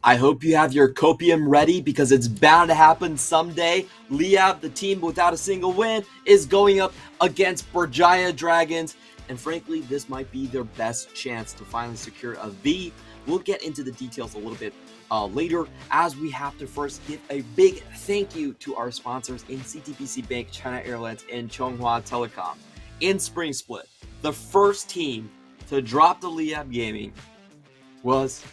I hope you have your copium ready because it's bound to happen someday. Liyab, the team without a single win, is going up against Berjaya Dragons. And frankly, this might be their best chance to finally secure a V. We'll get into the details a little bit later, as we have to first give a big thank you to our sponsors in CTBC Bank, China Airlines, and Chonghua Telecom. In Spring Split, the first team to drop the Liyab Gaming was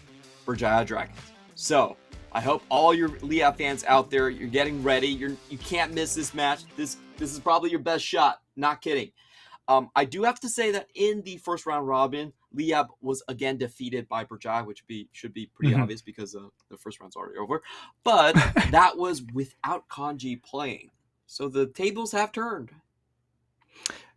Berjaya Dragons. So I hope all your Liyab fans out there, you're getting ready. You can't miss this match. This is probably your best shot. Not kidding. I do have to say that in the first round robin, Liyab was again defeated by Berjaya, which should be pretty obvious because the first round's already over. But that was without Kanji playing. So the tables have turned.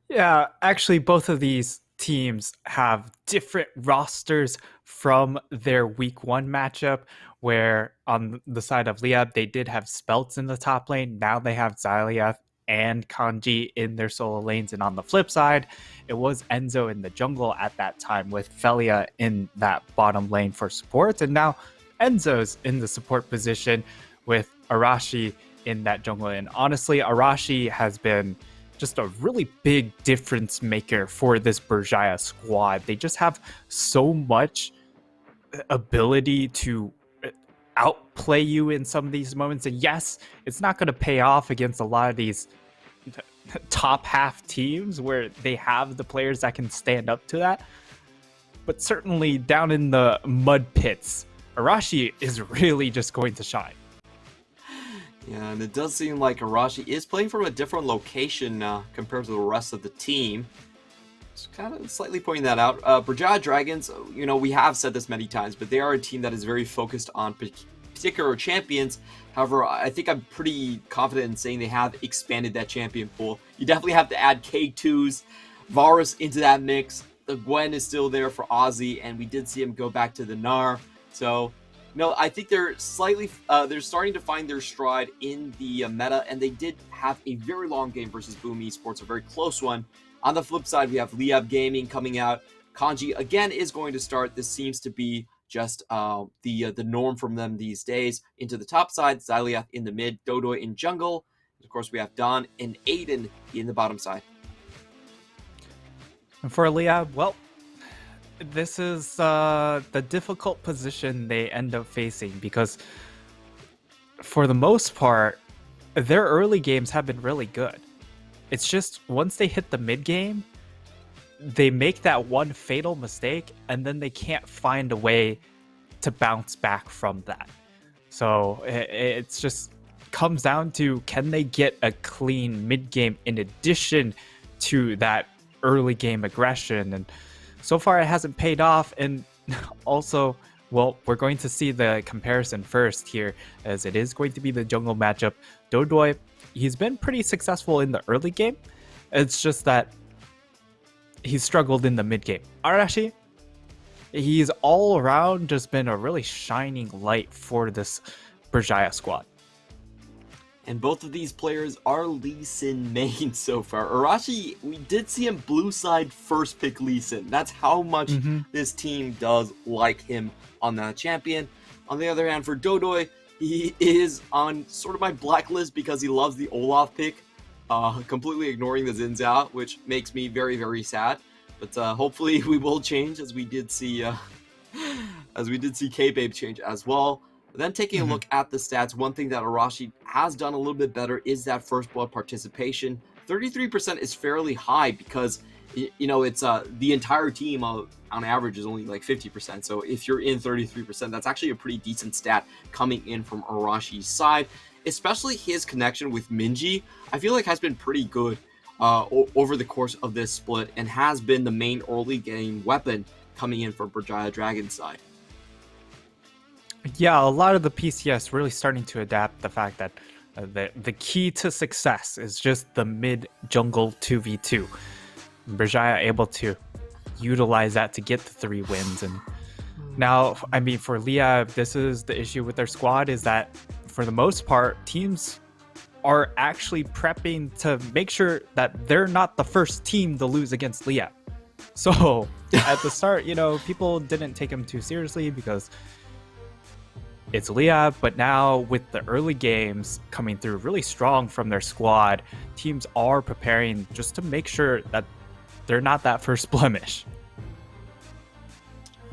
Yeah, actually, both of these teams have different rosters from their week 1 matchup, where on the side of Liyab, they did have Speltz in the top lane. Now they have Xyliath and Kanji in their solo lanes. And on the flip side, it was Enzo in the jungle at that time with Felia in that bottom lane for support. And now Enzo's in the support position with Arashi in that jungle. And honestly, Arashi has been just a really big difference maker for this Berjaya squad. They just have so much ability to outplay you in some of these moments. And yes, it's not going to pay off against a lot of these top half teams where they have the players that can stand up to that. But certainly down in the mud pits, Arashi is really just going to shine. Yeah, and it does seem like Arashi is playing from a different location compared to the rest of the team. Just kind of slightly pointing that out. Berjaya Dragons, we have said this many times, but they are a team that is very focused on particular champions. However, I think I'm pretty confident in saying they have expanded that champion pool. You definitely have to add K2s, Varus into that mix. The Gwen is still there for Ozzy, and we did see him go back to the Gnar. So, I think they're starting to find their stride in the meta, and they did have a very long game versus Boom Esports, a very close one. On the flip side, we have Liyab Gaming coming out. Kanji, again, is going to start. This seems to be just the norm from them these days. Into the top side, Xyliath in the mid, Dodoy in jungle. And of course, we have Don and Aiden in the bottom side. And for Liyab, well, this is the difficult position they end up facing because for the most part, their early games have been really good. It's just once they hit the mid game, they make that one fatal mistake and then they can't find a way to bounce back from that. So it's just comes down to, can they get a clean mid game in addition to that early game aggression? And so far it hasn't paid off. And also, well, we're going to see the comparison first here, as it is going to be the jungle matchup. Dodoy, he's been pretty successful in the early game. It's just that he's struggled in the mid game. Arashi, he's all around just been a really shining light for this Berjaya squad. And both of these players are Lee Sin main so far. Arashi, we did see him blue side first pick Lee Sin. That's how much this team does like him on that champion. On the other hand, for Dodoy, he is on sort of my blacklist because he loves the Olaf pick, completely ignoring the Xin Zhao, which makes me very, very sad. But hopefully we will change, as we did see K-Babe change as well. But then taking a look at the stats, one thing that Arashi has done a little bit better is that first blood participation. 33% is fairly high because, it's the entire team on average is only like 50%. So if you're in 33%, that's actually a pretty decent stat coming in from Arashi's side. Especially his connection with Minji, I feel like has been pretty good over the course of this split and has been the main early game weapon coming in from Berjaya Dragon's side. Yeah, a lot of the PCS really starting to adapt the fact that the key to success is just the mid jungle 2v2. Berjaya able to utilize that to get the 3 wins. And now, I mean, for Liyab, this is the issue with their squad, is that for the most part, teams are actually prepping to make sure that they're not the first team to lose against Liyab. So at the start, people didn't take him too seriously because it's Liyab, but now with the early games coming through really strong from their squad, teams are preparing just to make sure that they're not that first blemish.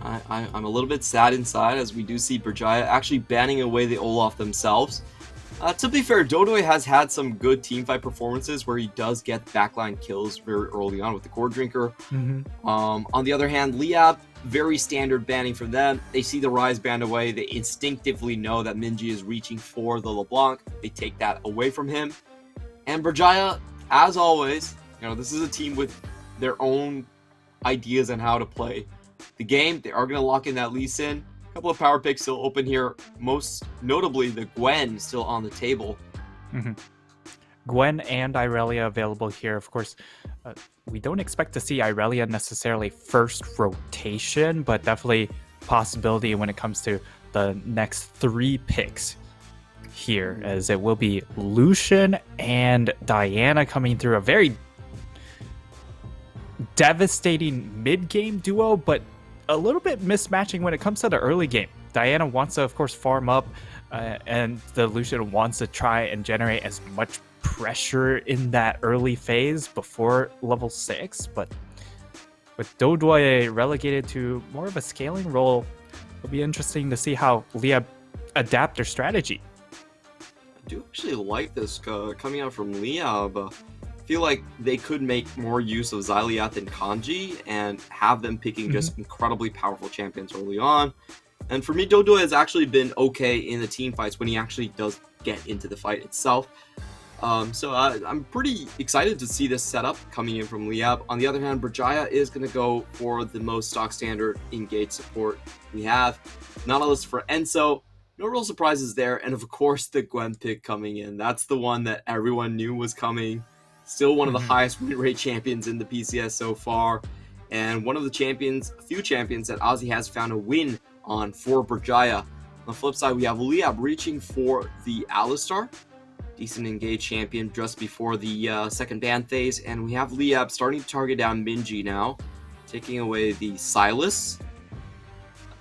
I'm a little bit sad inside as we do see Berjaya actually banning away the Olaf themselves. To be fair, Dodoy has had some good teamfight performances where he does get backline kills very early on with the Core Drinker. On the other hand, Liyab, very standard banning from them. They see the Rise banned away. They instinctively know that Minji is reaching for the LeBlanc. They take that away from him. And Berjaya, as always, this is a team with their own ideas on how to play the game. They are going to lock in that Lee Sin. A couple of power picks still open here. Most notably, the Gwen still on the table. Gwen and Irelia available here. Of course, we don't expect to see Irelia necessarily first rotation, but definitely possibility when it comes to the next 3 picks here, as it will be Lucian and Diana coming through a very devastating mid-game duo, but a little bit mismatching when it comes to the early game. Diana wants to, of course, farm up, and the Lucian wants to try and generate as much pressure in that early phase before level 6. But with Dodoy relegated to more of a scaling role, it'll be interesting to see how Liyab adapt their strategy. I do actually like this coming out from Liyab. Feel like they could make more use of Xyliath and Kanji and have them picking just incredibly powerful champions early on. And for me, Dodo has actually been okay in the team fights when he actually does get into the fight itself. So I'm pretty excited to see this setup coming in from Liyab. On the other hand, Berjaya is going to go for the most stock standard engage support we have. Nautilus for Enso. No real surprises there. And of course, the Gwen pick coming in. That's the one that everyone knew was coming. Still one of the highest win rate champions in the PCS so far, and one of the few champions that Ozzy has found a win on for Berjaya. On the flip side, we have Liyab reaching for the Alistar, decent engage champion just before the second ban phase, and we have Liyab starting to target down Minji now, taking away the Silas.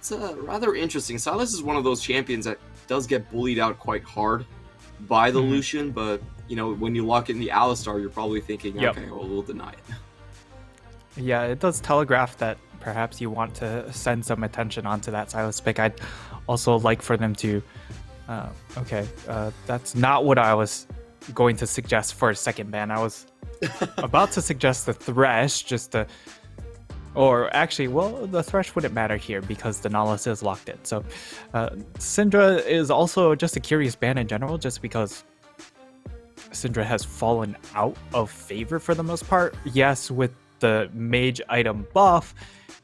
That's rather interesting. Silas is one of those champions that does get bullied out quite hard by the Lucian, but when you lock in the Alistar, you're probably thinking, okay, well, we'll deny it. Yeah, it does telegraph that perhaps you want to send some attention onto that Silas pick. I'd also like for them to... that's not what I was going to suggest for a second ban. I was about to suggest the Thresh, just to... Or actually, well, the Thresh wouldn't matter here because the Nautilus is locked in. So Syndra is also just a curious ban in general, just because Syndra has fallen out of favor for the most part. Yes, with the mage item buff,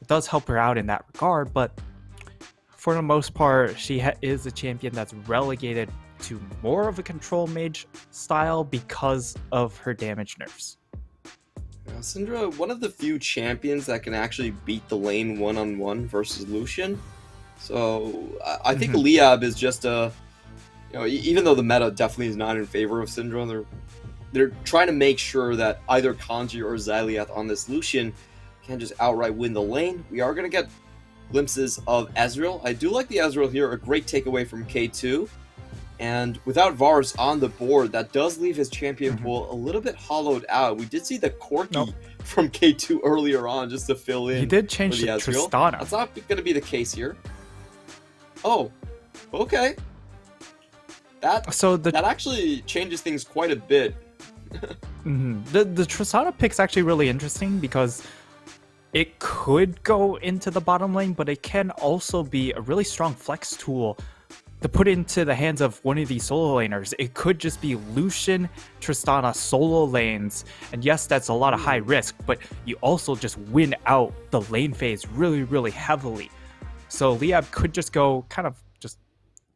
it does help her out in that regard, but for the most part, she is a champion that's relegated to more of a control mage style because of her damage nerfs. Syndra, one of the few champions that can actually beat the lane one-on-one versus Lucian. So I think Liyab is just a... even though the meta definitely is not in favor of Syndra, they're trying to make sure that either Kanji or Xyliath on this Lucian can just outright win the lane. We are going to get glimpses of Ezreal. I do like the Ezreal here, a great takeaway from K2. And without Vars on the board, that does leave his champion pool a little bit hollowed out. We did see the Corki from K2 earlier on just to fill in. He did change the to Ezreal. Tristana. That's not going to be the case here. Oh, okay. That actually changes things quite a bit. The Tristana pick's actually really interesting because it could go into the bottom lane, but it can also be a really strong flex tool to put into the hands of one of these solo laners. It could just be Lucian, Tristana solo lanes, and yes, that's a lot of high risk, but you also just win out the lane phase really, really heavily. So Liyab could just go kind of just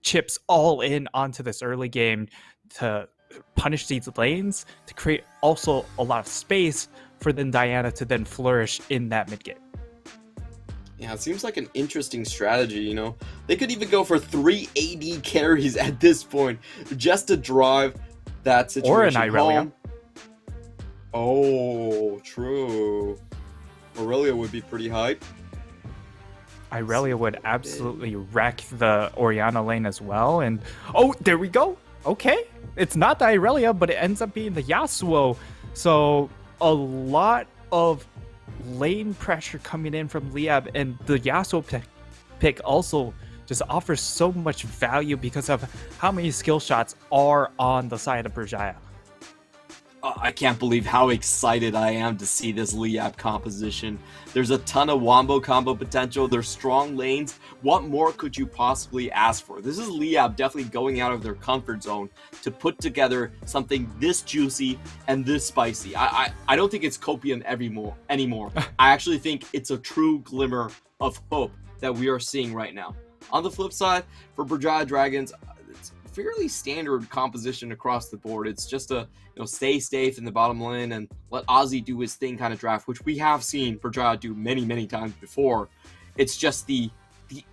chips all in onto this early game to punish these lanes, to create also a lot of space for then Diana to then flourish in that mid game. Yeah, it seems like an interesting strategy, They could even go for 3 AD carries at this point just to drive that situation or an Irelia. Oh, true. Aurelia would be pretty hype. Irelia would absolutely wreck the Orianna lane as well. And oh, there we go. Okay. It's not the Irelia, but it ends up being the Yasuo. So a lot of lane pressure coming in from Liyab, and the Yasuo pick also just offers so much value because of how many skill shots are on the side of Berjaya. I can't believe how excited I am to see this Liyab composition. There's a ton of wombo combo potential. There's strong lanes. What more could you possibly ask for? This is Liyab definitely going out of their comfort zone to put together something this juicy and this spicy. I don't think it's copium anymore. I actually think it's a true glimmer of hope that we are seeing right now. On the flip side, for Berjaya Dragons, it's fairly standard composition across the board. It's just a stay safe in the bottom lane and let Ozzy do his thing kind of draft, which we have seen Berjaya do many times before. It's just the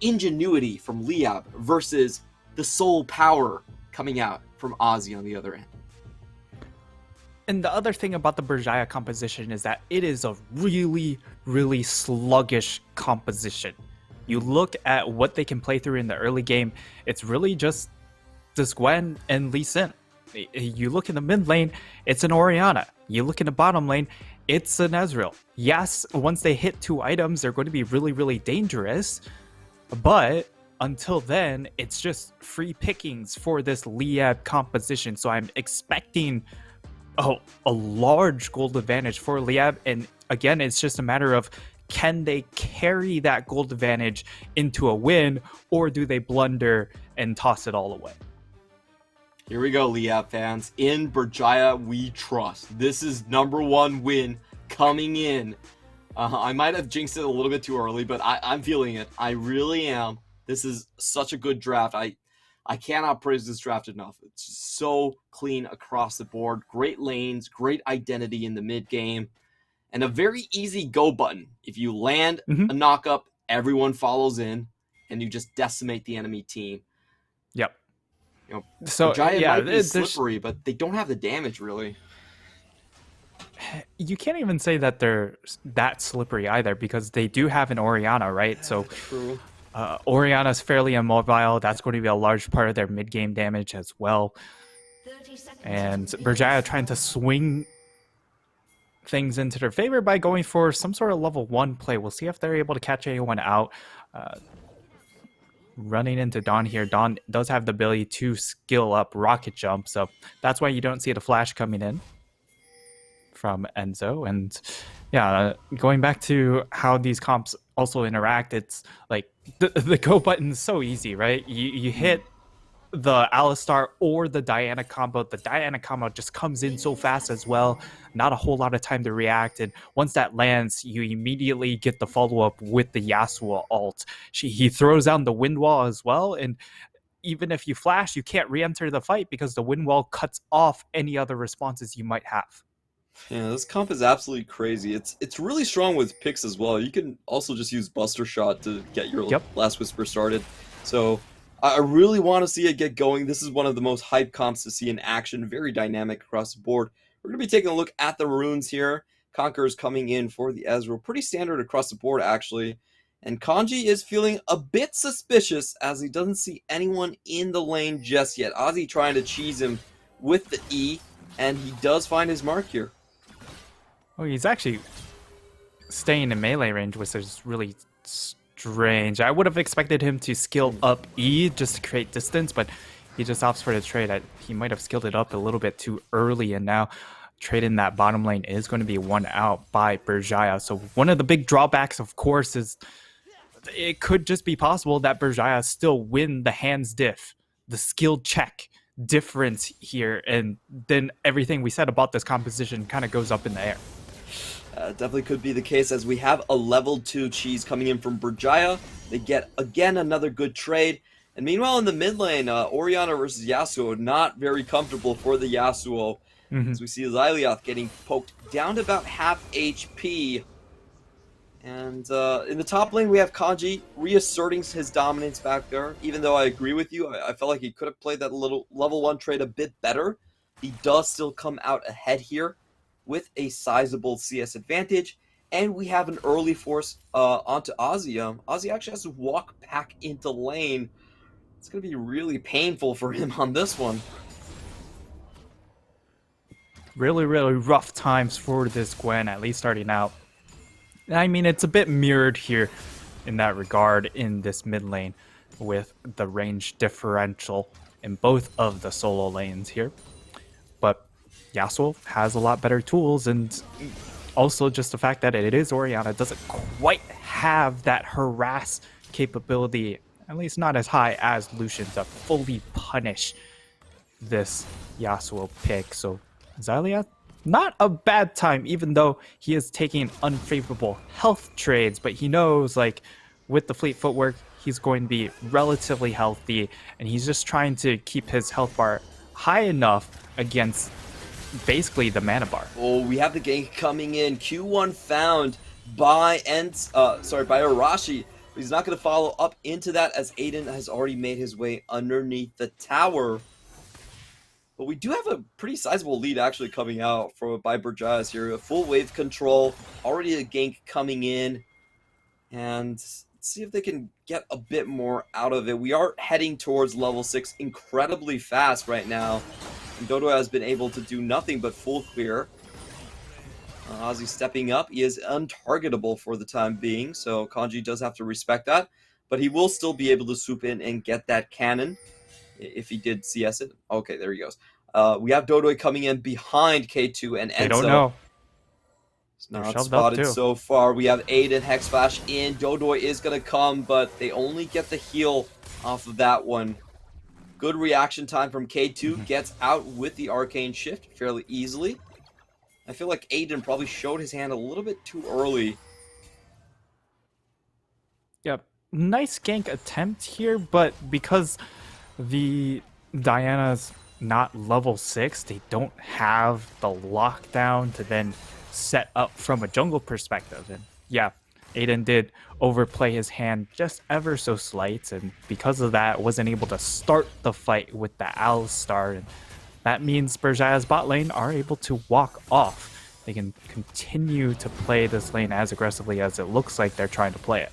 ingenuity from Liyab versus the soul power coming out from Ozzy on the other end. And the other thing about the Berjaya composition is that it is a really sluggish composition. You look at what they can play through in the early game, it's really just this Gwen and Lee Sin. You look in the mid lane, it's an Orianna. You look in the bottom lane, it's an Ezreal. Yes, once they hit 2 items, they're going to be really dangerous. But until then, it's just free pickings for this Liyab composition. So I'm expecting a large gold advantage for Liyab. And again, it's just a matter of, can they carry that gold advantage into a win, or do they blunder and toss it all away? Here we go, Liyab fans. In Berjaya, we trust. This is #1 win coming in. I might have jinxed it a little bit too early, but I'm feeling it. I really am. This is such a good draft. I cannot praise this draft enough. It's so clean across the board. Great lanes, great identity in the mid game, and a very easy go button. If you land a knock up, everyone follows in, and you just decimate the enemy team. Yep. So Berjaya might be slippery, but they don't have the damage really. You can't even say that they're that slippery either, because they do have an Orianna, right? So True. Orianna's fairly immobile. That's going to be a large part of their mid-game damage as well. And Berjaya trying to swing things into their favor by going for some sort of level 1 play. We'll see if they're able to catch anyone out. Running into Dawn here. Dawn does have the ability to skill up rocket jump, so that's why you don't see the flash coming in from Enzo. And yeah, going back to how these comps also interact, it's like the go button is so easy, right? You hit the Alistar or the Diana combo. The Diana combo just comes in so fast as well. Not a whole lot of time to react. And once that lands, you immediately get the follow-up with the Yasuo ult. He throws down the wind wall as well. And even if you flash, you can't re-enter the fight because the wind wall cuts off any other responses you might have. Yeah, this comp is absolutely crazy. It's really strong with picks as well. You can also just use Buster Shot to get your Last Whisper started. So I really want to see it get going. This is one of the most hyped comps to see in action. Very dynamic across the board. We're going to be taking a look at the runes here. Conqueror's coming in for the Ezreal. Pretty standard across the board, actually. And Kanji is feeling a bit suspicious as he doesn't see anyone in the lane just yet. Ozzy trying to cheese him with the E, and he does find his mark here. Oh, he's actually staying in melee range, which is really strange. I would have expected him to skill up E just to create distance, but he just opts for the trade. He might have skilled it up a little bit too early, and now trade in that bottom lane is going to be won out by Berjaya. So one of the big drawbacks, of course, is it could just be possible that Berjaya still win the hands diff, the skill check difference here, and then everything we said about this composition kind of goes up in the air. Definitely could be the case, as we have a level 2 cheese coming in from Berjaya. They get, again, another good trade. And meanwhile, in the mid lane, Orianna versus Yasuo, not very comfortable for the Yasuo. As we see Xylioth getting poked down to about half HP. And in the top lane, we have Kanji reasserting his dominance back there. Even though I agree with you, I felt like he could have played that little level 1 trade a bit better. He does still come out ahead here with a sizable CS advantage. And we have an early force onto Ozzy. Ozzy actually has to walk back into lane. It's going to be really painful for him on this one. Really, really rough times for this Gwen, at least starting out. I mean, it's a bit mirrored here in that regard in this mid lane with the range differential in both of the solo lanes here. But Yasuo has a lot better tools, and also just the fact that it is Orianna doesn't quite have that harass capability, at least not as high as Lucian, to fully punish this Yasuo pick. So Xaylia, not a bad time, even though he is taking unfavorable health trades, but he knows, like, with the fleet footwork, he's going to be relatively healthy, and he's just trying to keep his health bar high enough against basically the mana bar. Oh, we have the gank coming in. Q1 found by by Arashi. He's not going to follow up into that as Aiden has already made his way underneath the tower. But we do have a pretty sizable lead actually coming out by Berjaya here. A full wave control, already a gank coming in. And let's see if they can get a bit more out of it. We are heading towards level 6 incredibly fast right now. And Dodo has been able to do nothing but full clear. Ozzy stepping up. He is untargetable for the time being, so Kanji does have to respect that. But he will still be able to swoop in and get that cannon if he did CS it. Okay, there he goes. We have Dodo coming in behind K2 and Enzo. They don't know. It's not spotted so far. We have Aiden Hex Flash in. Dodoy is going to come, but they only get the heal off of that one. Good reaction time from K2. Gets out with the Arcane Shift fairly easily. I feel like Aiden probably showed his hand a little bit too early. Yep. Nice gank attempt here, but because the Diana's not level 6, they don't have the lockdown to then set up from a jungle perspective. And yeah, Aiden did overplay his hand just ever so slight, and because of that wasn't able to start the fight with the Alistar, and that means Berjaya's bot lane are able to walk off. They can continue to play this lane as aggressively as it looks like they're trying to play it.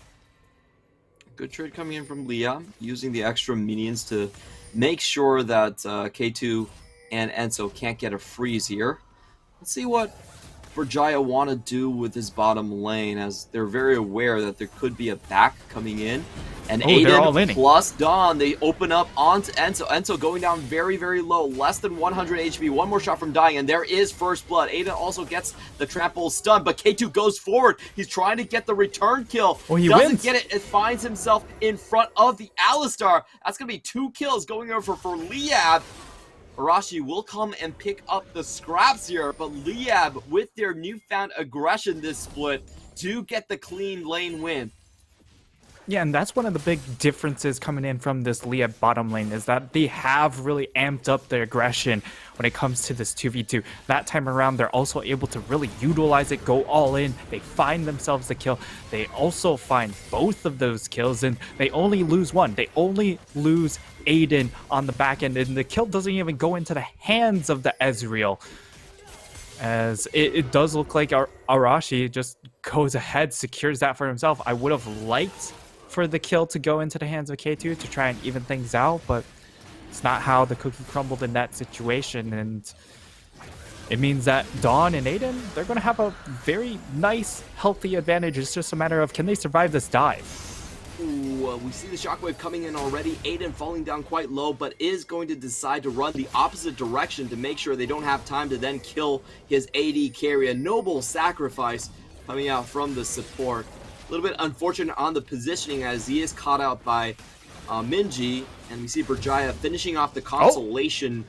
Good trade coming in from Liyab, using the extra minions to make sure that K2 and Enzo can't get a freeze here. Let's see what Berjaya want to do with his bottom lane, as they're very aware that there could be a back coming in. And Aiden plus Dawn, they open up onto Enzo. Enzo going down very, very low, less than 100 HP. One more shot from dying, and there is first blood. Aiden also gets the trample stun, but K2 goes forward. He's trying to get the return kill. Oh, he doesn't wins. get it. It finds himself in front of the Alistar. That's going to be 2 kills going over for Liyab. Arashi will come and pick up the scraps here, but Liyab, with their newfound aggression this split, do get the clean lane win. Yeah, and that's one of the big differences coming in from this Liyab bottom lane, is that they have really amped up their aggression when it comes to this 2v2. That time around, they're also able to really utilize it, go all in. They find themselves the kill. They also find both of those kills, and they only lose one. They only lose Aiden on the back end, and the kill doesn't even go into the hands of the Ezreal, as it does look like Arashi just goes ahead, secures that for himself. I would have liked for the kill to go into the hands of K2 to try and even things out, but it's not how the cookie crumbled in that situation, and it means that Dawn and Aiden, they're going to have a very nice, healthy advantage. It's just a matter of, can they survive this dive? Ooh, we see the shockwave coming in already. Aiden falling down quite low, but is going to decide to run the opposite direction to make sure they don't have time to then kill his AD carry. A noble sacrifice coming out from the support. A little bit unfortunate on the positioning as he is caught out by Minji, and we see Berjaya finishing off the consolation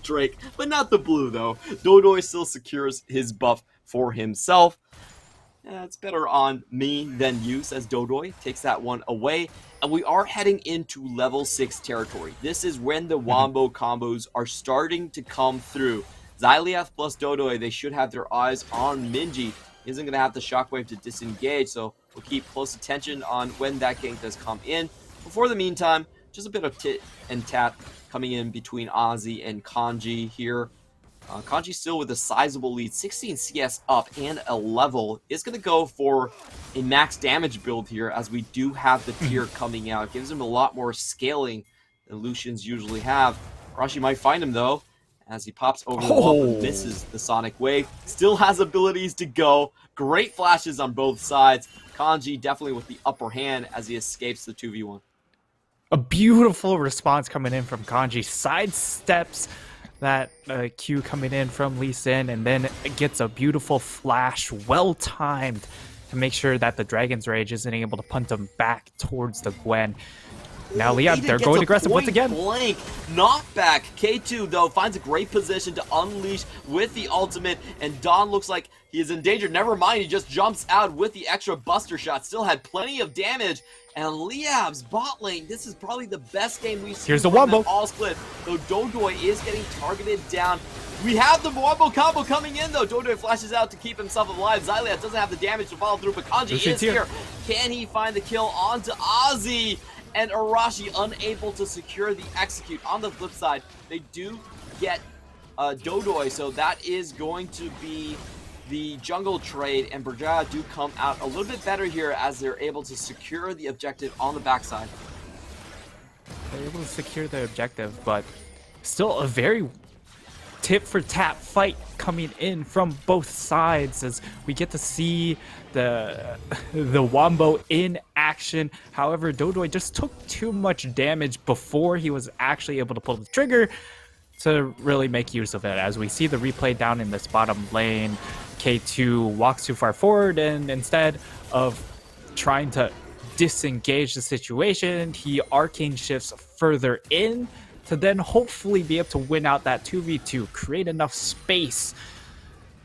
Drake, but not the blue though. Dodoy still secures his buff for himself. It's better on me than you, says Dodoy. Takes that one away. And we are heading into level 6 territory. This is when the wombo combos are starting to come through. Xaylia plus Dodoy, they should have their eyes on Minji. He isn't going to have the shockwave to disengage, so we'll keep close attention on when that gank does come in. Before the meantime, just a bit of tit and tat coming in between Ozzy and Kanji here. Kanji still with a sizable lead, 16 CS up and a level. Is going to go for a max damage build here, as we do have the tier coming out. Gives him a lot more scaling than Lucians usually have. Arashi might find him though, as he pops over the wall but misses the Sonic Wave. Still has abilities to go. Great flashes on both sides. Kanji definitely with the upper hand as he escapes the 2v1. A beautiful response coming in from Kanji. Sidesteps that Q coming in from Lee Sin, and then gets a beautiful flash, well-timed, to make sure that the Dragon's Rage isn't able to punt him back towards the Gwen. Now Liyab, they're going aggressive once again. Blank knockback. K2 though finds a great position to unleash with the ultimate, and Don looks like he is in danger. Never mind, he just jumps out with the extra buster shot. Still had plenty of damage. And Liyab's bot lane, this is probably the best game we've seen. Here's the wombo. All split, though Dodoy is getting targeted down. We have the wombo combo coming in though. Dodoy flashes out to keep himself alive. Xyliat doesn't have the damage to follow through, but Kanji is here. Can he find the kill onto Ozzy? And Arashi unable to secure the execute. On the flip side, they do get Dodoy, so that is going to be the jungle trade, and Berjaya do come out a little bit better here as they're able to secure the objective on the backside. They're able to secure the objective, but still a very tit-for-tat fight coming in from both sides, as we get to see the wombo in action. However, Dodoy just took too much damage before he was actually able to pull the trigger to really make use of it. As we see the replay down in this bottom lane, K2 walks too far forward, and instead of trying to disengage the situation, he arcane shifts further in to then hopefully be able to win out that 2v2, create enough space.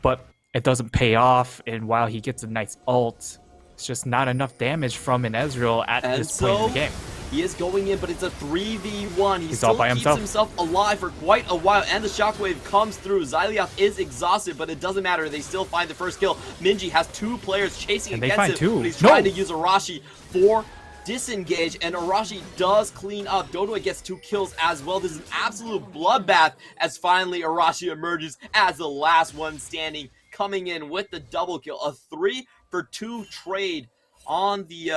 But it doesn't pay off, and while he gets a nice ult, it's just not enough damage from an Ezreal at this point in the game. He is going in, but it's a 3v1. He He's still all by keeps himself alive for quite a while, and the shockwave comes through. Xyliat is exhausted, but it doesn't matter. They still find the first kill. Minji has two players chasing against him, but he's trying to use Arashi for disengage, and Arashi does clean up. Dodoy gets 2 kills as well. This is an absolute bloodbath as finally Arashi emerges as the last one standing, coming in with the double kill. A 3-for-2 trade on the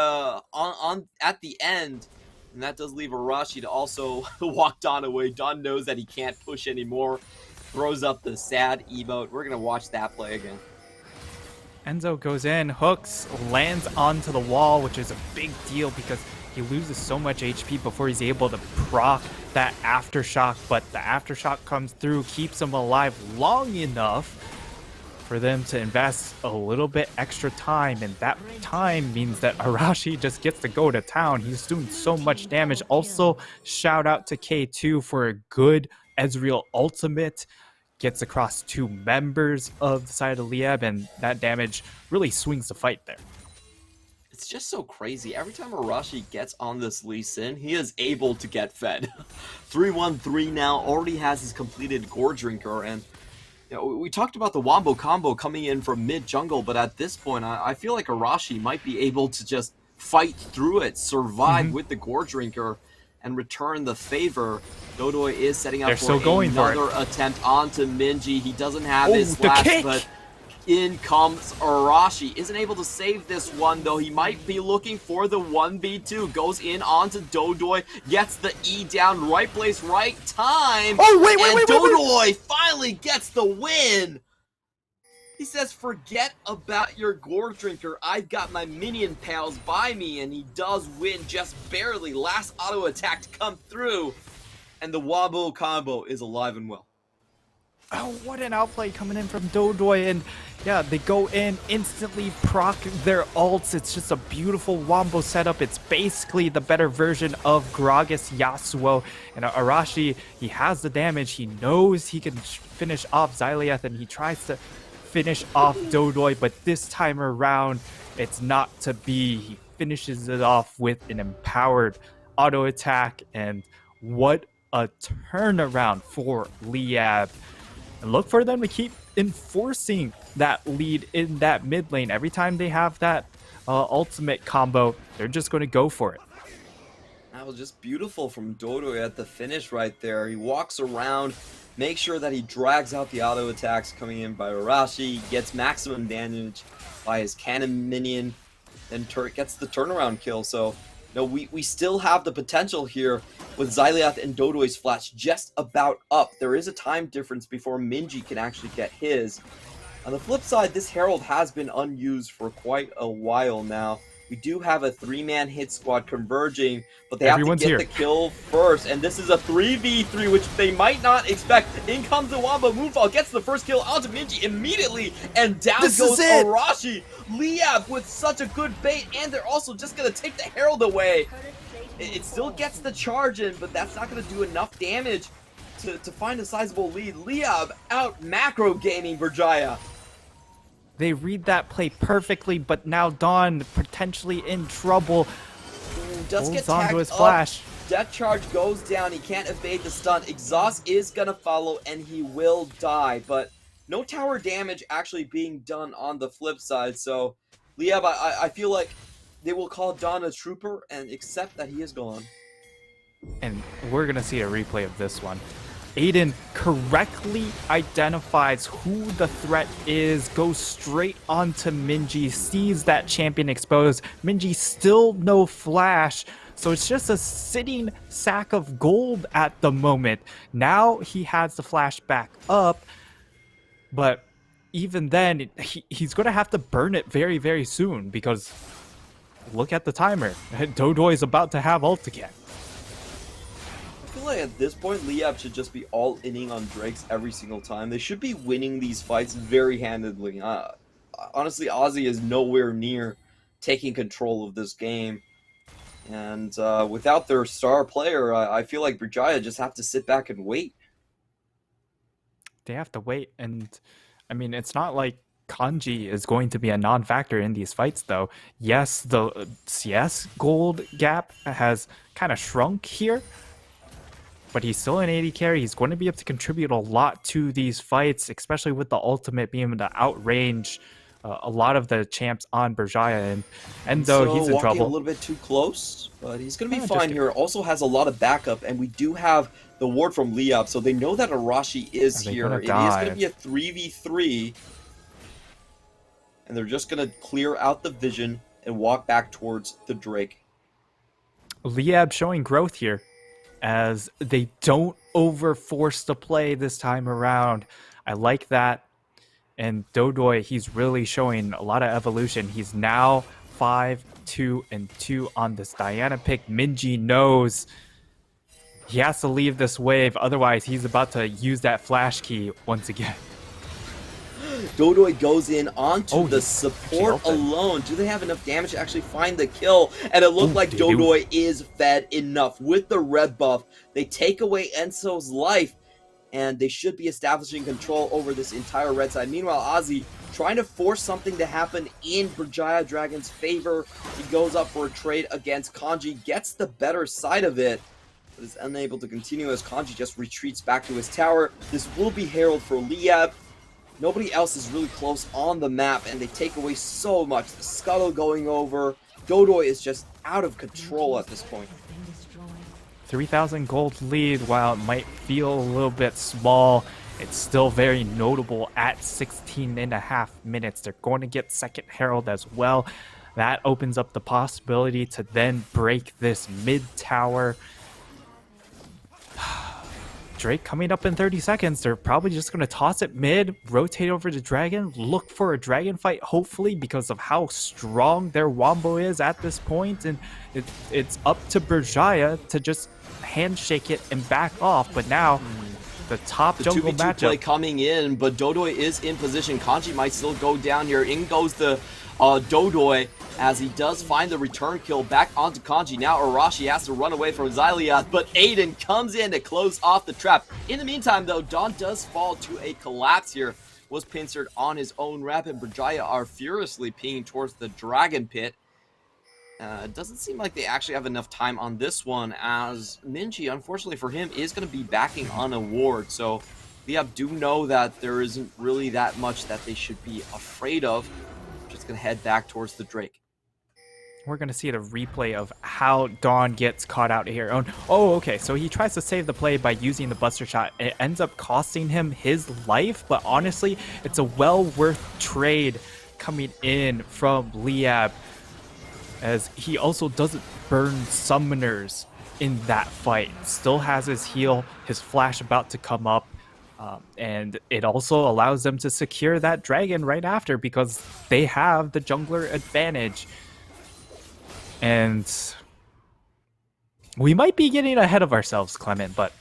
at the end. And that does leave Arashi to also walk Don away. Don knows that he can't push anymore. Throws up the sad emote. We're going to watch that play again. Enzo goes in, hooks, lands onto the wall, which is a big deal because he loses so much HP before he's able to proc that aftershock. But the aftershock comes through, keeps him alive long enough for them to invest a little bit extra time, and that time means that Arashi just gets to go to town. He's doing so much damage. Also, shout out to K2 for a good Ezreal ultimate. Gets across 2 members of the side of Liyab, and that damage really swings the fight there. It's just so crazy. Every time Arashi gets on this Lee Sin, he is able to get fed. 3-1-3 now, already has his completed Gore Drinker, and you know, we talked about the wombo combo coming in from mid jungle, but at this point, I feel like Arashi might be able to just fight through it, survive with the Gore Drinker, and return the favor. Dodoy is setting up for another attempt onto Minji. He doesn't have his slash, but in comes Arashi. Isn't able to save this one, though. He might be looking for the 1v2. Goes in onto Dodoy. Gets the E down. Right place, right time. Oh, wait. Dodoy finally gets the win. He says, forget about your Gore Drinker. I've got my minion pals by me. And he does win just barely. Last auto attack to come through. And the wombo combo is alive and well. Oh, what an outplay coming in from Dodoy, and yeah, they go in, instantly proc their ults. It's just a beautiful wombo setup. It's basically the better version of Gragas Yasuo, and Arashi, he has the damage. He knows he can finish off Xyliat, and he tries to finish off Dodoy, but this time around, it's not to be. He finishes it off with an empowered auto attack, and what a turnaround for Liyab. And look for them to keep enforcing that lead in that mid lane. Every time they have that ultimate combo, they're just going to go for it. That was just beautiful from Dodoy at the finish right there. He walks around, Make sure that he drags out the auto attacks coming in by Arashi, gets maximum damage by his cannon minion, and gets the turnaround kill. So, no, we still have the potential here with Xyliath and Dodoy's flash just about up. There is a time difference before Minji can actually get his. On the flip side, this Herald has been unused for quite a while now. We do have a 3-man hit squad converging, but they Everyone's have to here. get the kill first. And this is a 3v3, which they might not expect. In comes the Wamba. Moonfall gets the first kill onto Minji immediately, and down goes Arashi. Liyab with such a good bait, and they're also just going to take the Herald away. It still gets the charge in, but that's not going to do enough damage to find a sizable lead. Liyab out macro gaming Berjaya. They read that play perfectly, but now Dawn potentially in trouble. Just get onto tagged his up. flash. Death charge goes down. He can't evade the stun. Exhaust is gonna follow, and he will die. But no tower damage actually being done on the flip side. So, Liyab, I feel like they will call Dawn a trooper and accept that he is gone. And we're going to see a replay of this one. Aiden correctly identifies who the threat is, goes straight onto Minji, sees that champion exposed. Minji still no flash, so it's just a sitting sack of gold at the moment. Now he has the flash back up, but even then, he's going to have to burn it very, very soon because look at the timer. Dodoy is about to have ult again. I feel like at this point, Liyab should just be all-inning on Drakes every single time. They should be winning these fights very handedly. Honestly, Ozzy is nowhere near taking control of this game. And without their star player, I feel like Berjaya just have to sit back and wait. They have to wait, and I mean, it's not like Kanji is going to be a non-factor in these fights, though. Yes, the CS gold gap has kind of shrunk here, but he's still an AD carry. He's going to be able to contribute a lot to these fights, especially with the ultimate being able to outrange a lot of the champs on Berjaya. And though so he's in trouble. A little bit too close, but he's going to be fine here. Also has a lot of backup, and we do have the ward from Liyab, so they know that Arashi is here. It is going to be a 3v3, and they're just going to clear out the vision and walk back towards the Drake. Liyab showing growth here, as they don't over-force the play this time around. I like that. And Dodoy, he's really showing a lot of evolution. He's now 5-2-2 on this Diana pick. Minji knows he has to leave this wave, otherwise he's about to use that flash key once again. Dodoy goes in onto the support alone. Do they have enough damage to actually find the kill? And it looked like Dodoy is fed enough. With the red buff, they take away Enso's life, and they should be establishing control over this entire red side. Meanwhile, Ozzy trying to force something to happen in Berjaya Dragon's favor. He goes up for a trade against Kanji, gets the better side of it, but is unable to continue as Kanji just retreats back to his tower. This will be Herald for Liyab. Nobody else is really close on the map, and they take away so much. The scuttle going over. Dodoy is just out of control at this point. 3,000 gold lead, while it might feel a little bit small, it's still very notable at 16.5 minutes. They're going to get second Herald as well. That opens up the possibility to then break this mid tower. Drake coming up in 30 seconds. They're probably just going to toss it mid, rotate over to Dragon, look for a Dragon fight, hopefully, because of how strong their Wombo is at this point. And it's up to Berjaya to just handshake it and back off. But now, the top jungle 2v2 play matchup coming in, but Dodoy is in position. Kanji might still go down here. In goes the Dodoy, as he does find the return kill back onto Kanji. Now Arashi has to run away from Xyliath, but Aiden comes in to close off the trap. In the meantime, though, Dawn does fall to a collapse here. Was pincered on his own rep, and Berjaya are furiously pinging towards the Dragon Pit. It doesn't seem like they actually have enough time on this one, as Minji, unfortunately for him, is going to be backing on a ward. So Liyab do know that there isn't really that much that they should be afraid of. Just going to head back towards the Drake. we're going to see the replay of how Dawn gets caught out here. Oh, okay. So he tries to save the play by using the buster shot. It ends up costing him his life, but honestly, it's a well worth trade coming in from Liyab, as he also doesn't burn summoners in that fight. Still has his heal, his flash about to come up. And it also allows them to secure that dragon right after because they have the jungler advantage. And we might be getting ahead of ourselves, Clement, but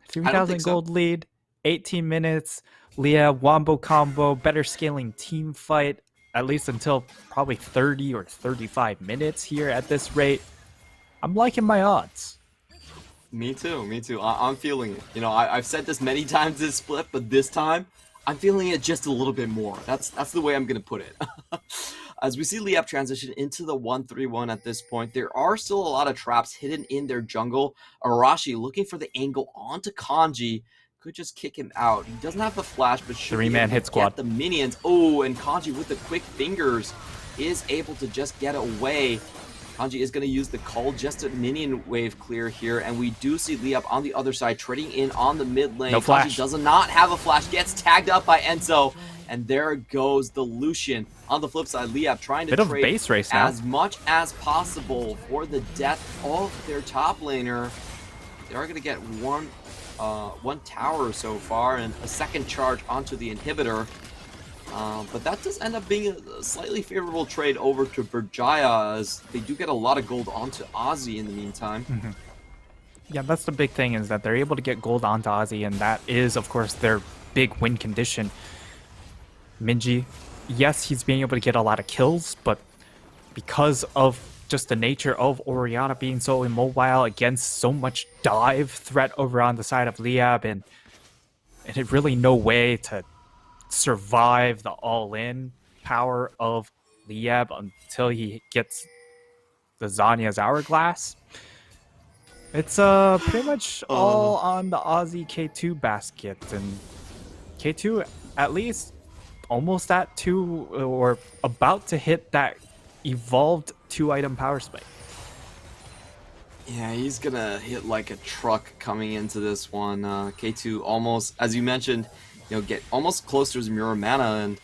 3,000 gold lead, 18 minutes, Liyab, wombo combo, better scaling team fight, at least until probably 30 or 35 minutes here at this rate. I'm liking my odds. Me too, me too. I'm feeling it. You know, I've said this many times this split, but this time, I'm feeling it just a little bit more. That's the way I'm going to put it. As we see Liyab transition into the 1-3-1 at this point, there are still a lot of traps hidden in their jungle. Arashi looking for the angle onto Kanji. Could just kick him out. He doesn't have the flash, but should be able to get the minions. Oh, and Kanji with the quick fingers is able to just get away. Kanji is going to use the call, just a minion wave clear here, and we do see Liyab on the other side trading in on the mid lane. No flash. Kanji does not have a flash, gets tagged up by Enzo, and there goes the Lucian. On the flip side, Liyab trying to trade base race now, as much as possible for the death of their top laner. They are going to get one tower so far and a second charge onto the inhibitor. But that does end up being a slightly favorable trade over to Berjaya, as they do get a lot of gold onto Ozzy in the meantime. Yeah, that's the big thing, is that they're able to get gold onto Ozzy, and that is, of course, their big win condition. Minji, yes, he's being able to get a lot of kills, but because of just the nature of Orianna being so immobile against so much dive threat over on the side of Liyab, and it really no way to survive the all-in power of Liyab until he gets the Zanya's Hourglass. It's pretty much all on the Aussie K2 basket, and K2 at least almost at 2 or about to hit that evolved 2-item power spike. Yeah, he's gonna hit like a truck coming into this one. K2 almost, as you mentioned, you know, get almost close to his mirror mana. And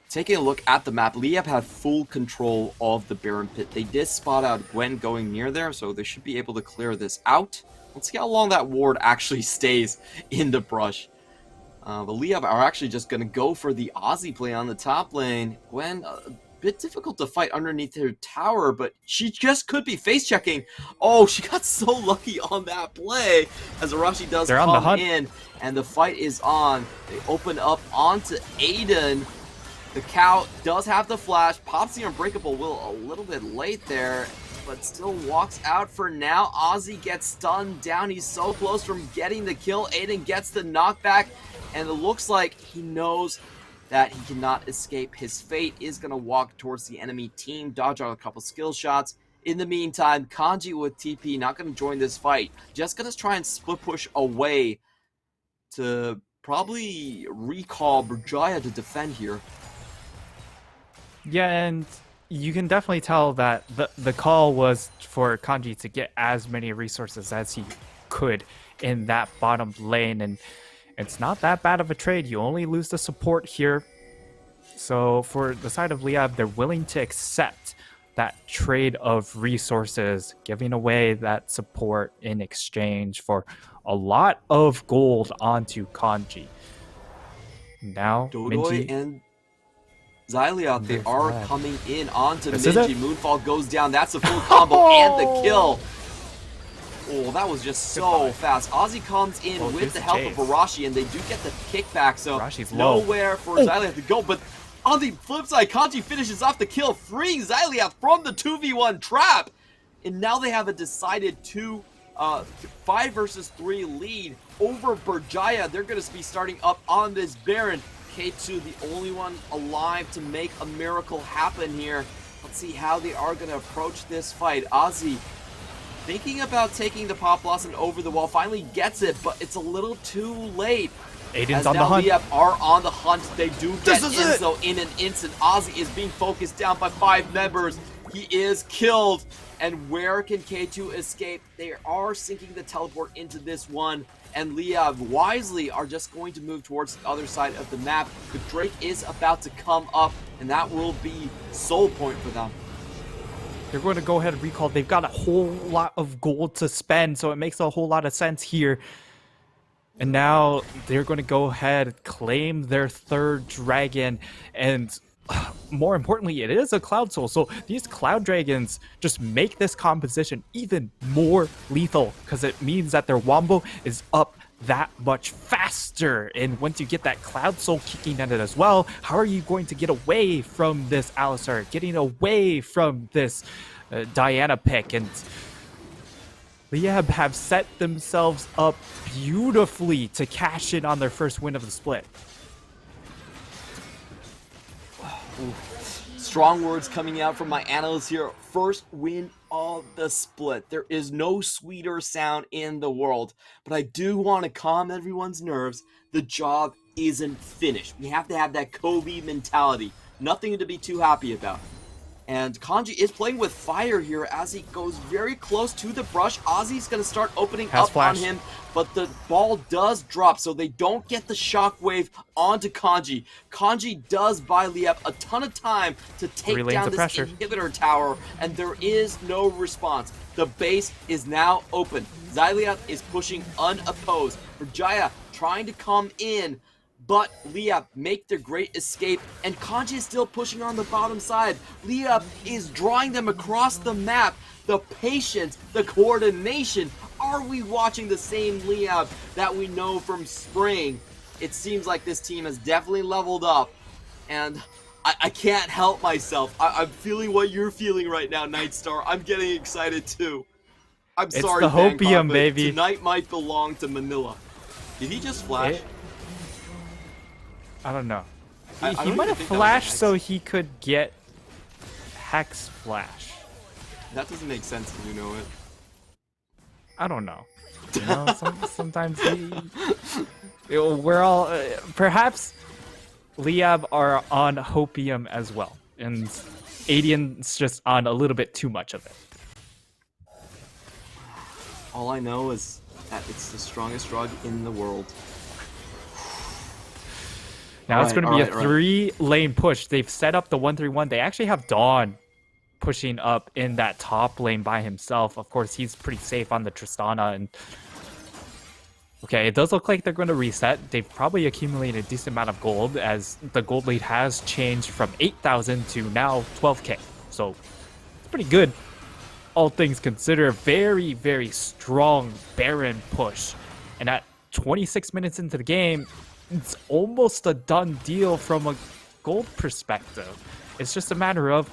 taking a look at the map, Liyab had full control of the Baron Pit. They did spot out Gwen going near there, so they should be able to clear this out. Let's see how long that ward actually stays in the brush. But Liyab are actually just going to go for the Aussie play on the top lane. Gwen, a bit difficult to fight underneath her tower, but she just could be face-checking. Oh, she got so lucky on that play, as Arashi does come in, and the fight is on. They open up onto Aiden. The cow does have the flash, pops the Unbreakable Will a little bit late there, but still walks out for now. Ozzy gets stunned down. He's so close from getting the kill. Aiden gets the knockback, and it looks like he knows that he cannot escape his fate. Is going to walk towards the enemy team, dodge out a couple skill shots. In the meantime, Kanji with TP not going to join this fight. Just going to try and split push away to probably recall Berjaya to defend here. Yeah, and you can definitely tell that the call was for Kanji to get as many resources as he could in that bottom lane, and it's not that bad of a trade. You only lose the support here. So for the side of Liyab, they're willing to accept that trade of resources, giving away that support in exchange for a lot of gold onto Kanji. Now, Dodoy and Xylia, they are coming in onto Minji. Moonfall goes down. That's a full combo and the kill. Oh, that was just so fast. Ozzy comes in with the help of Arashi, and they do get the kickback, so nowhere for Xylia to go. But on the flip side, Kanji finishes off the kill, freeing Xylia from the 2v1 trap. And now they have a decided 5 versus 3 lead over Berjaya. They're going to be starting up on this Baron. K2, the only one alive to make a miracle happen here. Let's see how they are going to approach this fight. Ozzy thinking about taking the Pop Blossom over the wall, finally gets it, but it's a little too late. Aiden's on the hunt. Liyab are on the hunt. They do get Enzo in an instant. Ozzy is being focused down by 5 members. He is killed. And where can K2 escape? They are sinking the teleport into this one. And Liyab wisely are just going to move towards the other side of the map. The Drake is about to come up, and that will be soul point for them. They're going to go ahead and recall. They've got a whole lot of gold to spend, so it makes a whole lot of sense here. And now they're going to go ahead, claim their third dragon, and more importantly, it is a Cloud Soul. So these Cloud Dragons just make this composition even more lethal because it means that their Wombo is up that much faster. And once you get that Cloud Soul kicking at it as well, how are you going to get away from this Alistar, getting away from this Diana pick? And Liyab have set themselves up beautifully to cash in on their first win of the split. Ooh. Strong words coming out from my analyst here. First win of the split. There is no sweeter sound in the world. But I do want to calm everyone's nerves. The job isn't finished. We have to have that Kobe mentality. Nothing to be too happy about. And Kanji is playing with fire here as he goes very close to the brush. Ozzy's going to start opening up on him, but the ball does drop, so they don't get the shockwave onto Kanji. Kanji does buy Liyab a ton of time to take down this inhibitor tower, and there is no response. The base is now open. Xyliat is pushing unopposed. Berjaya trying to come in, but Liyab make their great escape, and Kanji is still pushing on the bottom side. Liyab is drawing them across the map. The patience, the coordination. Are we watching the same Liyab that we know from spring? It seems like this team has definitely leveled up, and I can't help myself. I'm feeling what you're feeling right now, Nightstar. I'm getting excited too. I'm sorry, it's the hopium, baby. Tonight might belong to Manila. Did he just flash? I don't know. He might have flashed so he could get Hex Flash. That doesn't make sense if you know it. I don't know. You know, sometimes we're all... perhaps Liyab are on hopium as well. And Adian's just on a little bit too much of it. All I know is that it's the strongest drug in the world. Now it's going to be a 3-lane push. They've set up the 1-3-1. They actually have Dawn pushing up in that top lane by himself. Of course, he's pretty safe on the Tristana. And okay, it does look like they're going to reset. They've probably accumulated a decent amount of gold as the gold lead has changed from 8,000 to now 12k. So it's pretty good. All things considered, very, very strong Baron push. And at 26 minutes into the game, it's almost a done deal from a gold perspective. It's just a matter of,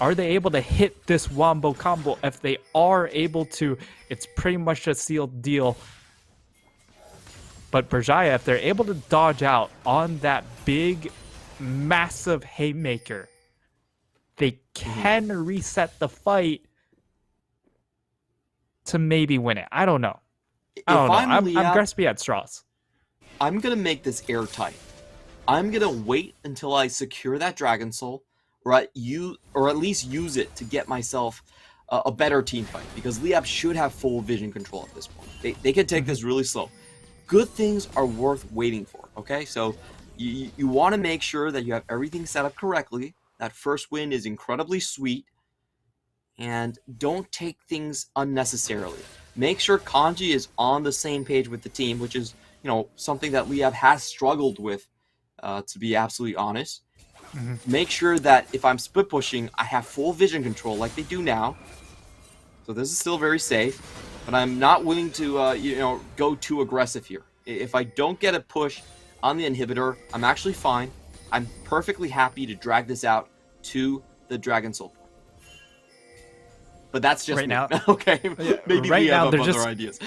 are they able to hit this Wombo combo? If they are able to, it's pretty much a sealed deal. But Berjaya, if they're able to dodge out on that big, massive haymaker, they can reset the fight to maybe win it. I don't know. I'm grasping at straws. I'm going to make this airtight. I'm going to wait until I secure that Dragon Soul, or at least use it to get myself a better team fight, because Liyab should have full vision control at this point. They can take this really slow. Good things are worth waiting for, okay? So you want to make sure that you have everything set up correctly. That first win is incredibly sweet, and don't take things unnecessarily. Make sure Kanji is on the same page with the team, which is, you know, something that Liyab has struggled with, to be absolutely honest. Make sure that if I'm split pushing, I have full vision control like they do now. So this is still very safe, but I'm not willing to, go too aggressive here. If I don't get a push on the inhibitor, I'm actually fine. I'm perfectly happy to drag this out to the Dragon Soul point. But that's just right now. Okay, maybe right we now have they're other just ideas.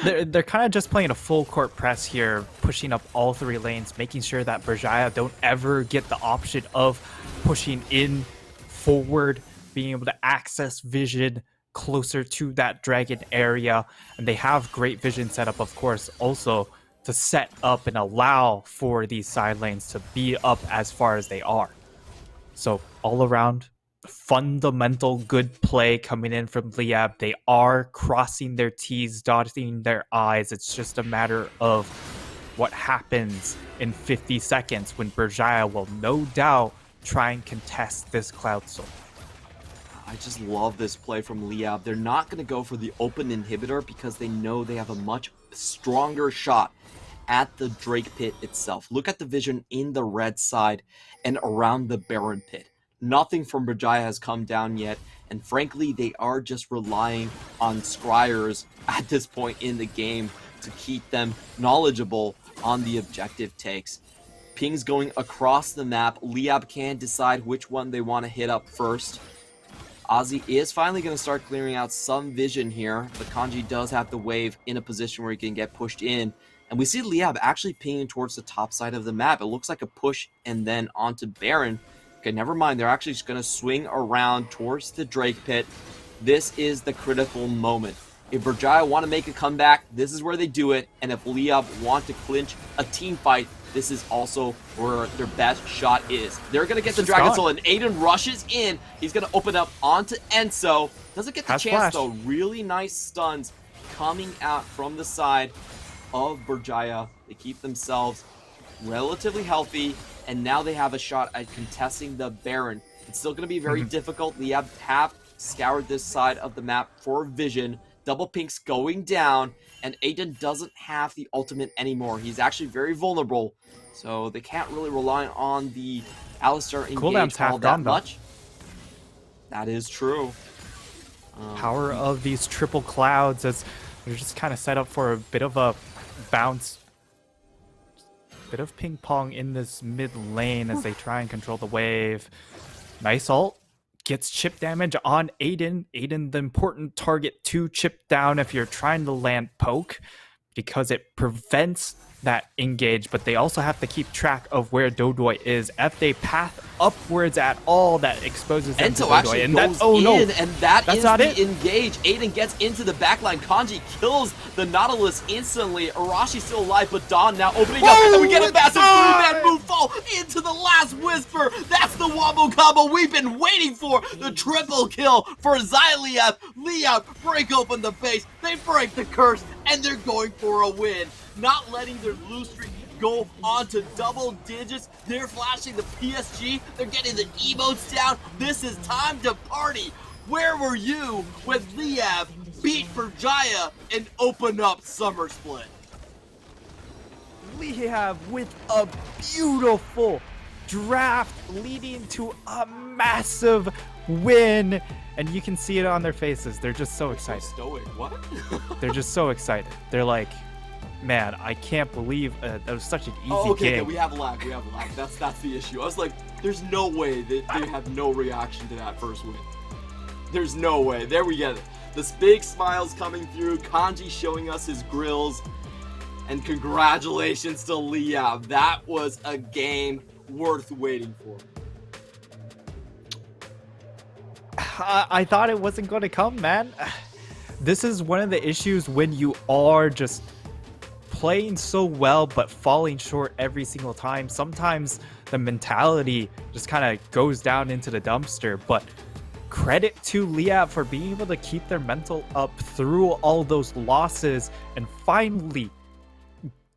They're kind of just playing a full court press here, pushing up all 3 lanes, making sure that Berjaya don't ever get the option of pushing in forward, being able to access vision closer to that dragon area. And they have great vision setup, of course, also to set up and allow for these side lanes to be up as far as they are. So all around, fundamental good play coming in from Liyab. They are crossing their T's, dotting their I's. It's just a matter of what happens in 50 seconds when Berjaya will no doubt try and contest this Cloud Soul. I just love this play from Liyab. They're not going to go for the open inhibitor because they know they have a much stronger shot at the Drake pit itself. Look at the vision in the red side and around the Baron pit. Nothing from Berjaya has come down yet, and frankly, they are just relying on Scryers at this point in the game to keep them knowledgeable on the objective takes. Pings going across the map. Liyab can decide which one they want to hit up first. Ozzy is finally going to start clearing out some vision here, but Kanji does have the wave in a position where he can get pushed in. And we see Liyab actually pinging towards the top side of the map. It looks like a push and then onto Baron. Okay, never mind. They're actually just going to swing around towards the Drake pit. This is the critical moment. If Berjaya want to make a comeback, this is where they do it. And if Liyab want to clinch a team fight, this is also where their best shot is. They're going to get the Dragon Soul, and Aiden rushes in. He's going to open up onto Enso. Doesn't get the chance, flash, though. Really nice stuns coming out from the side of Berjaya. They keep themselves relatively healthy, and now they have a shot at contesting the Baron. It's still going to be very difficult. Liyab have scoured this side of the map for vision. Double pinks going down, and Aiden doesn't have the ultimate anymore. He's actually very vulnerable, so they can't really rely on the Alistar engage all that much. That is true. Power of these triple clouds as they're just kind of set up for a bit of a bounce. Bit of ping pong in this mid lane as they try and control the wave. Nice ult. Gets chip damage on Aiden. Aiden, the important target to chip down if you're trying to land poke, because it prevents that engage, but they also have to keep track of where Dodoy is. If they path upwards at all, that exposes them to Dodoy. And that's and that's not it. Engage. Aiden gets into the backline. Kanji kills the Nautilus instantly. Arashi still alive, but Dawn now opening up, and we get a massive three-man move fall into the last Whisper. That's the wombo combo we've been waiting for. The triple kill for Xyliab. Liyab break open the base. They break the curse, and they're going for a win. Not letting their lose streak go on to double digits. They're flashing the PSG. They're getting the emotes down. This is time to party. Where were you when Liyab beat Berjaya and opened up Summer Split? Liyab with a beautiful draft leading to a massive win. And you can see it on their faces. They're just so excited. Stoic. What? They're just so excited. They're like, man, I can't believe that was such an easy game. Okay, we have lag. That's the issue. I was like, there's no way that they have no reaction to that first win. There's no way. There we get it. This big smiles coming through. Kanji showing us his grills. And congratulations to Liyab. That was a game worth waiting for. I thought it wasn't going to come, man. This is one of the issues when you are just playing so well but falling short every single time. Sometimes the mentality just kind of goes down into the dumpster, but credit to Liyab for being able to keep their mental up through all those losses and finally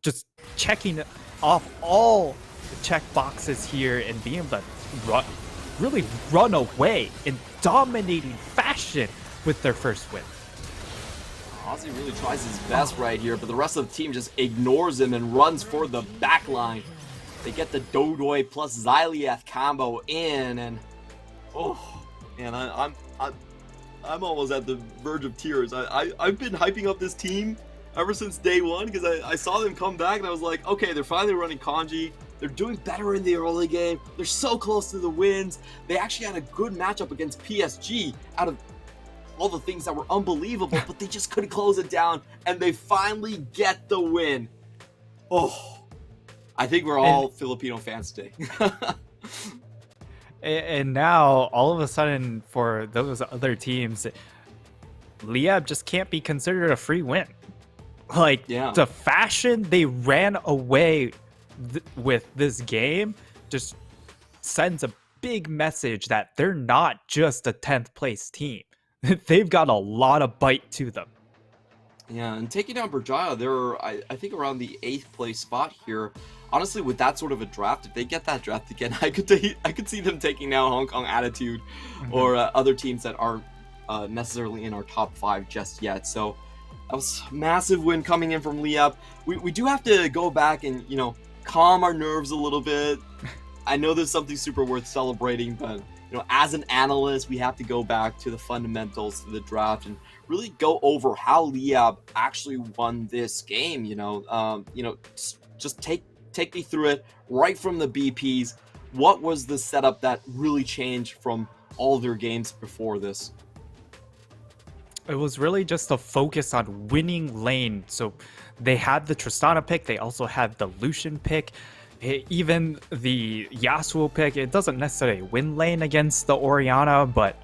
just checking off all the check boxes here and being able to really run away in dominating fashion with their first win. Ozzy really tries his best right here, but the rest of the team just ignores him and runs for the backline. They get the Dodoy plus Xyliath combo in, and oh man, I'm almost at the verge of tears. I've been hyping up this team ever since day one because I saw them come back and I was like, okay, they're finally running Kanji. They're doing better in the early game. They're so close to the wins. They actually had a good matchup against PSG out of all the things that were unbelievable, but they just couldn't close it down, and they finally get the win. Oh, I think we're all Filipino fans today. And now, all of a sudden, for those other teams, Liyab just can't be considered a free win. Like, the fashion they ran away with this game just sends a big message that they're not just a 10th place team. They've got a lot of bite to them. Yeah, and taking down Berjaya, they're I think around the 8th place spot here. Honestly, with that sort of a draft, if they get that draft again, I could see them taking down Hong Kong Attitude or other teams that aren't necessarily in our top 5 just yet. So that was a massive win coming in from Liyab. We do have to go back and calm our nerves a little bit. I know there's something super worth celebrating, but as an analyst, we have to go back to the fundamentals of the draft and really go over how Liyab actually won this game. Just take me through it right from the BPs. What was the setup that really changed from all their games before this? It was really just a focus on winning lane. So they had the Tristana pick. They also had the Lucian pick. Even the Yasuo pick, it doesn't necessarily win lane against the Orianna, but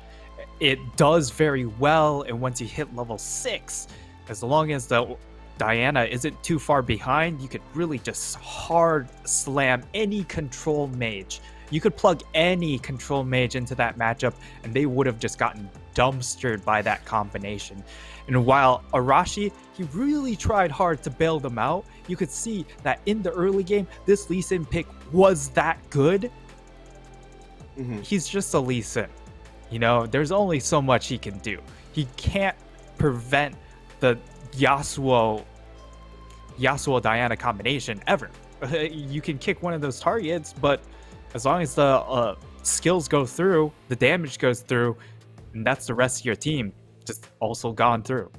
it does very well. And once you hit level 6, as long as the Diana isn't too far behind, you could really just hard slam any control mage. You could plug any control mage into that matchup, and they would have just gotten dumpstered by that combination. And while Arashi, he really tried hard to bail them out, you could see that in the early game, this Lee Sin pick was that good. He's just a Lee Sin. There's only so much he can do. He can't prevent the Yasuo Diana combination ever. You can kick one of those targets, but as long as the skills go through, the damage goes through, and that's the rest of your team just also gone through.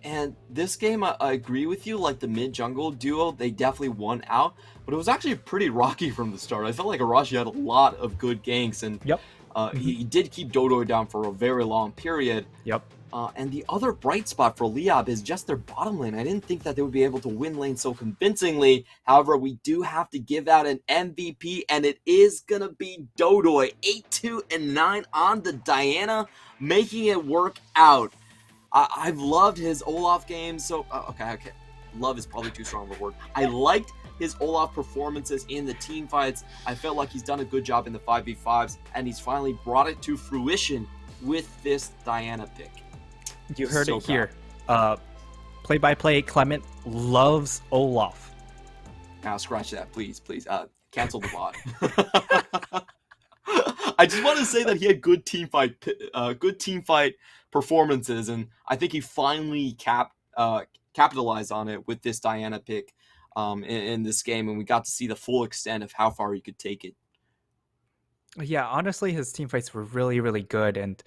And this game, I agree with you, like the mid-jungle duo, they definitely won out, but it was actually pretty rocky from the start. I felt like Arashi had a lot of good ganks, and he did keep Dodo down for a very long period. And the other bright spot for Liyab is just their bottom lane. I didn't think that they would be able to win lane so convincingly. However, we do have to give out an MVP, and it is going to be Dodoy. 8-2-9 on the Diana, making it work out. I've loved his Olaf games. So, okay. Love is probably too strong of a word. I liked his Olaf performances in the team fights. I felt like he's done a good job in the 5v5s, and he's finally brought it to fruition with this Diana pick. You heard it here. Play-by-play, Clement loves Olaf. Now scratch that, please. Cancel the bot. I just want to say that he had good team fight performances, and I think he finally capitalized on it with this Diana pick in this game, and we got to see the full extent of how far he could take it. Yeah, honestly, his team fights were really, really good, and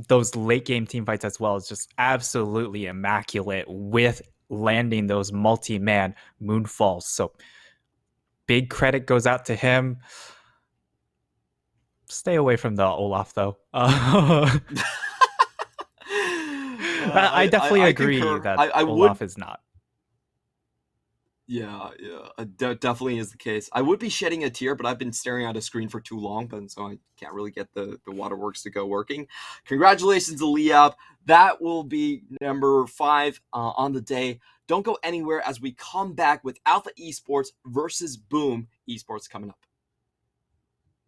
those late game team fights as well is just absolutely immaculate with landing those multi-man moonfalls. So big credit goes out to him. Stay away from the Olaf though. I definitely agree that Olaf is not. Yeah, definitely is the case. I would be shedding a tear, but I've been staring at a screen for too long, so I can't really get the waterworks to go working. Congratulations to Liyab. That will be number 5 on the day. Don't go anywhere as we come back with Alpha Esports versus Boom Esports coming up.